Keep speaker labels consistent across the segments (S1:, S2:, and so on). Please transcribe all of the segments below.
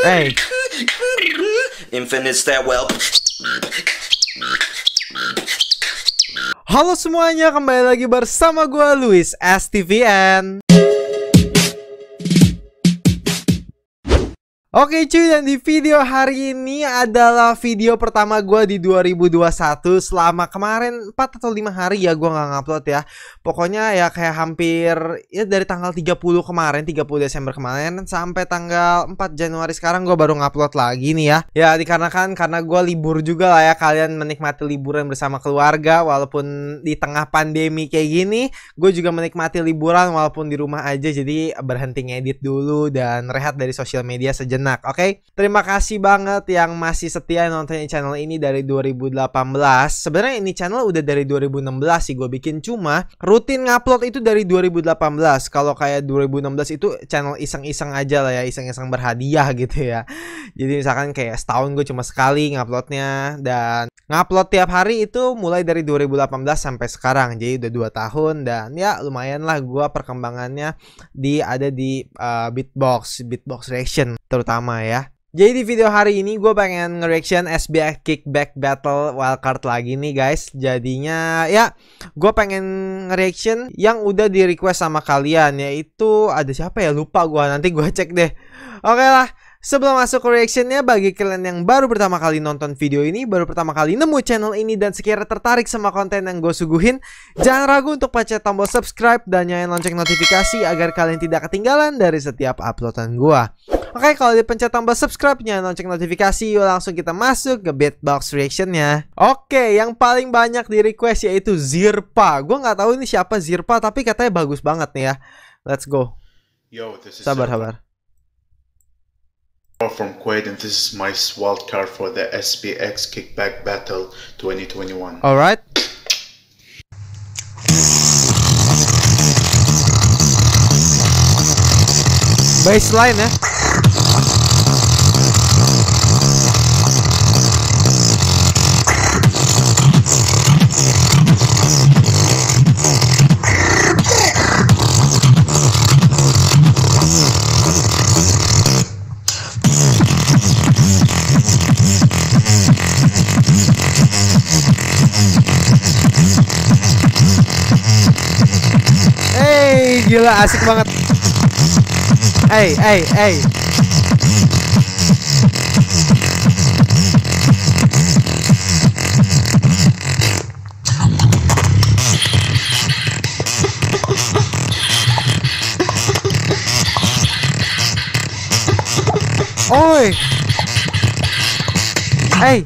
S1: Hey.
S2: Infinite stairwell.
S1: Halo semuanya, kembali lagi bersama gue Luis STVN. Oke cuy, dan di video hari ini adalah video pertama gue di 2021. Selama kemarin 4 atau 5 hari ya gue nggak ngupload ya. Pokoknya ya kayak hampir ya dari tanggal 30 kemarin, 30 Desember kemarin sampai tanggal 4 Januari sekarang gue baru ngupload lagi nih ya. Ya dikarenakan karena gue libur juga lah ya, kalian menikmati liburan bersama keluarga. Walaupun di tengah pandemi kayak gini, gue juga menikmati liburan walaupun di rumah aja. Jadi berhenti ngedit dulu dan rehat dari sosial media sejenak. Oke, terima kasih banget yang masih setia nontonin channel ini dari 2018. Sebenarnya ini channel udah dari 2016 sih gue bikin, cuma rutin ngupload itu dari 2018. Kalau kayak 2016 itu channel iseng-iseng aja lah ya, iseng-iseng berhadiah gitu ya. Jadi misalkan kayak setahun gue cuma sekali nguploadnya, dan ngupload tiap hari itu mulai dari 2018 sampai sekarang. Jadi udah 2 tahun, dan ya lumayan lah gue perkembangannya ada di beatbox reaction terutama ya. Jadi di video hari ini gue pengen nge-reaction SBX Kickback Battle Wildcard lagi nih guys. Jadinya ya gue pengen nge-reaction yang udah di request sama kalian, yaitu ada siapa ya, lupa gue, nanti gue cek deh. Oke lah, sebelum masuk ke reactionnya, bagi kalian yang baru pertama kali nonton video ini, baru pertama kali nemu channel ini, dan sekiranya tertarik sama konten yang gue suguhin, jangan ragu untuk pencet tombol subscribe dan nyalain lonceng notifikasi agar kalian tidak ketinggalan dari setiap uploadan gue. Oke, kalau dipencet tombol subscribe, nyalain lonceng notifikasi, yuk langsung kita masuk ke beatbox reactionnya. Oke, yang paling banyak di request yaitu Zirpa. Gue nggak tahu ini siapa Zirpa, tapi katanya bagus banget nih ya. Let's go.
S3: Yo, this is
S1: Sabar.
S3: From Kuwait, and this is my wild card for the SBX Kickback Battle 2021.
S1: Alright. Baseline ya. Gila, asik banget. Hey. Oi. Hey.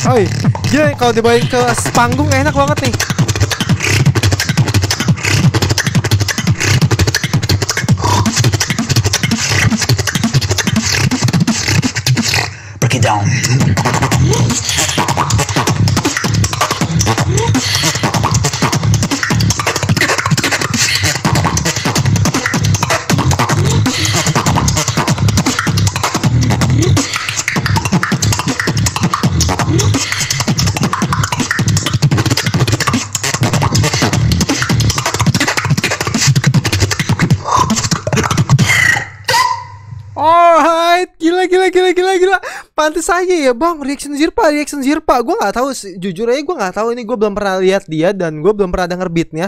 S1: Oi. Gila, kalau dibawain ke panggung enak banget nih.
S4: Break it down.
S1: Alright, gila. Pantes aja ya bang, reaction Zirpa. Gue nggak tahu, jujur aja gue nggak tahu ini. Gue belum pernah lihat dia, dan gue belum pernah denger beatnya.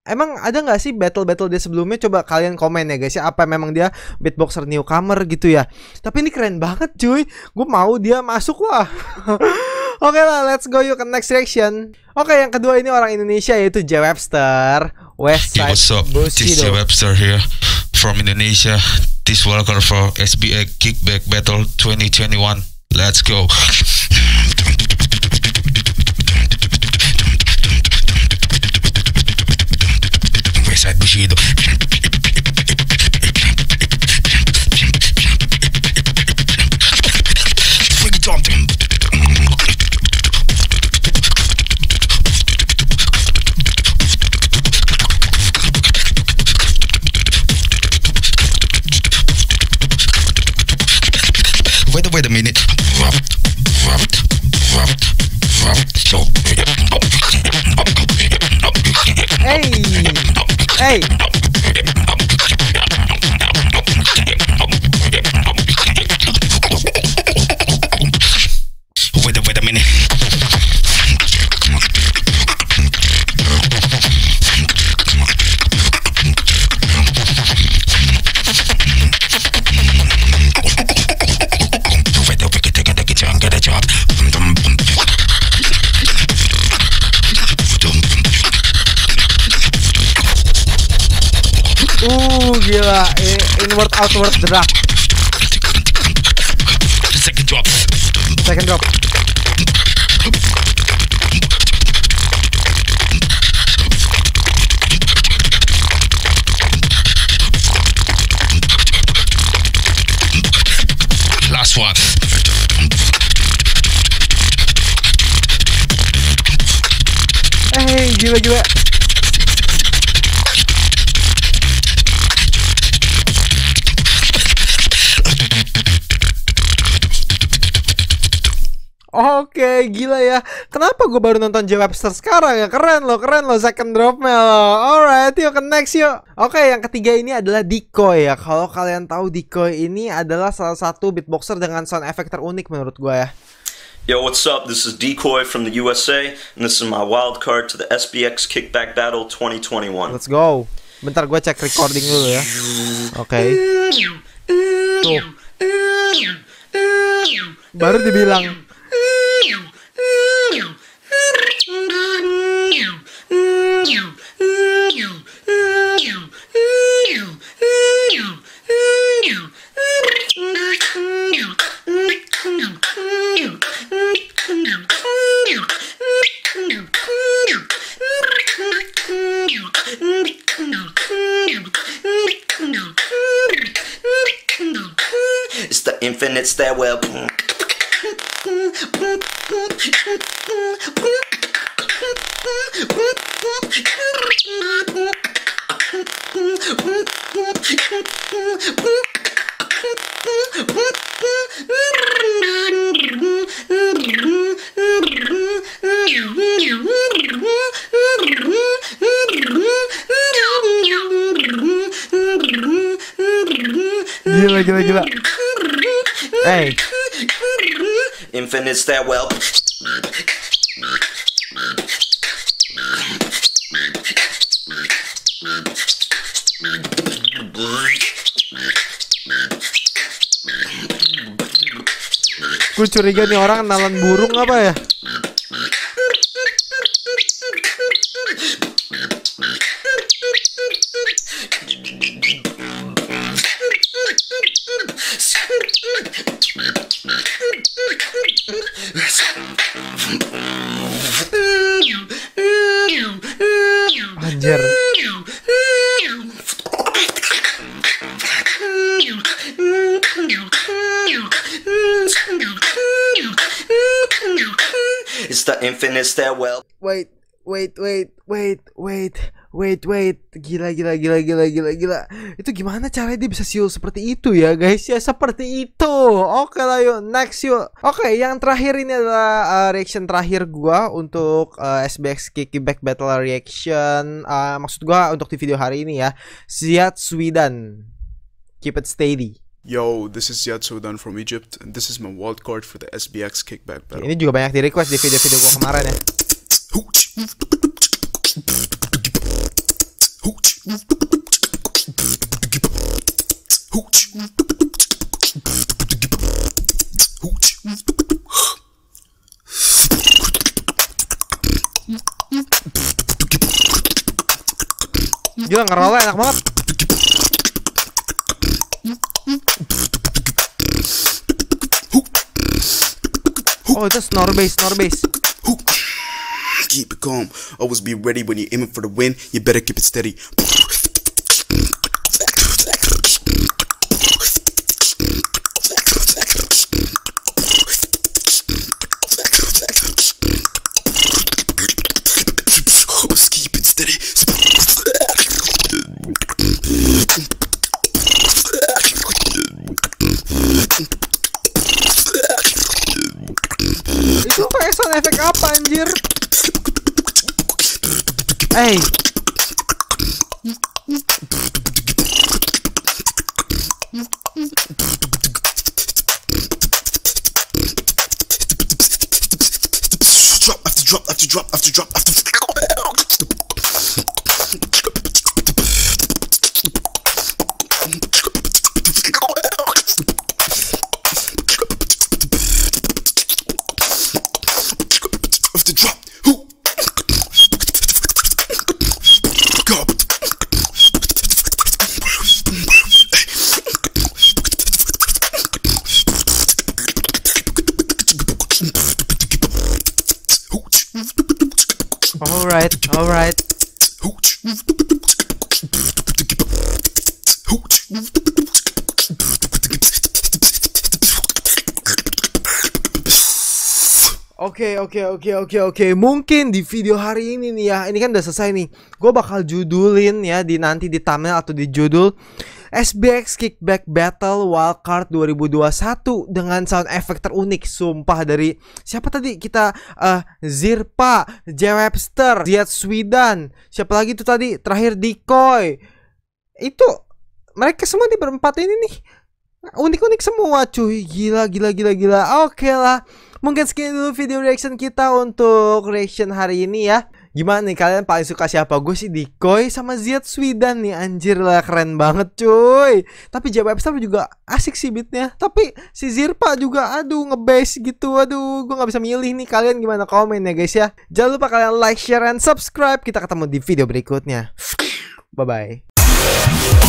S1: Emang ada nggak sih battle dia sebelumnya? Coba kalian komen ya guys ya, apa memang dia beatboxer newcomer gitu ya. Tapi ini keren banget cuy, gue mau dia masuk lah. Oke lah, let's go yuk ke next reaction. Oke, yang kedua ini orang Indonesia, yaitu J Webster. Westside
S5: What's up? This is J Webster here from Indonesia. This welcome for SBX Kickback Battle 2021. Let's go. Westside Bushido. minute.
S1: Hey.
S5: Wait a minute.
S1: Gila, inward outward drag.
S5: Second drop. Last one.
S1: Gila. Oke, gila ya. Kenapa gue baru nonton J Webster sekarang ya? Keren loh, second dropnya loh. Alright, yuk ke next yuk. Oke, yang ketiga ini adalah Decoy ya. Kalau kalian tahu, Decoy ini adalah salah satu beatboxer dengan sound effect terunik menurut gue ya.
S2: Yo, what's up? This is Decoy from the USA, and this is my wild card to the SBX Kickback Battle 2021.
S1: Let's go. Bentar, gue cek recording dulu ya. Oke. Tuh. Baru dibilang.
S2: It's the infinite stairwell.
S1: Gila. Hey.
S2: Infinite stairwell.
S1: Gue curiga nih orang kenalan burung apa ya? Anjir.
S2: It's the infinite stairwell.
S1: Wait. Gila. Itu gimana caranya dia bisa siul seperti itu ya guys ya? Seperti itu. Oke lah yuk, next yuk. Oke, yang terakhir ini adalah reaction terakhir gua untuk SBX Kickback Battle reaction. Maksud gua untuk di video hari ini ya. Ziad Sweden. Keep it steady.
S6: Yo, this is Ziad Sweden from Egypt, and this is my wild card for the SBX Kickback Battle.
S1: Ini juga banyak di request di video-video gua kemarin ya. Gila, ngerolnya enak banget. Oh, itu snore bass.
S6: Keep it calm. Always be ready when you're aiming for the win. You better keep it steady. Always keep it steady.
S1: sound efek apa anjir? Hey.
S4: Drop after drop after drop after drop after. After drop. Go.
S1: All right. Oke. Mungkin di video hari ini nih ya, ini kan udah selesai nih. Gue bakal judulin ya nanti di thumbnail atau di judul SBX Kickback Battle Wildcard 2021 dengan sound effect terunik. Sumpah dari siapa tadi kita Zirpa, J-Webster, Ziad Swidan, siapa lagi tuh tadi terakhir Decoy. Itu mereka semua di berempat ini nih unik-unik semua cuy. Gila. Oke lah. Mungkin sekian dulu video reaction kita untuk reaction hari ini ya. Gimana nih, kalian paling suka siapa? Gue sih Decoy sama Ziad Swidan nih. Anjir lah, keren banget cuy. Tapi J-Webster juga asik sih beatnya. Tapi si Zirpa juga aduh nge-bass gitu. Aduh, gue gak bisa milih nih. Kalian gimana, komen ya guys ya. Jangan lupa kalian like, share, and subscribe. Kita ketemu di video berikutnya. Bye-bye.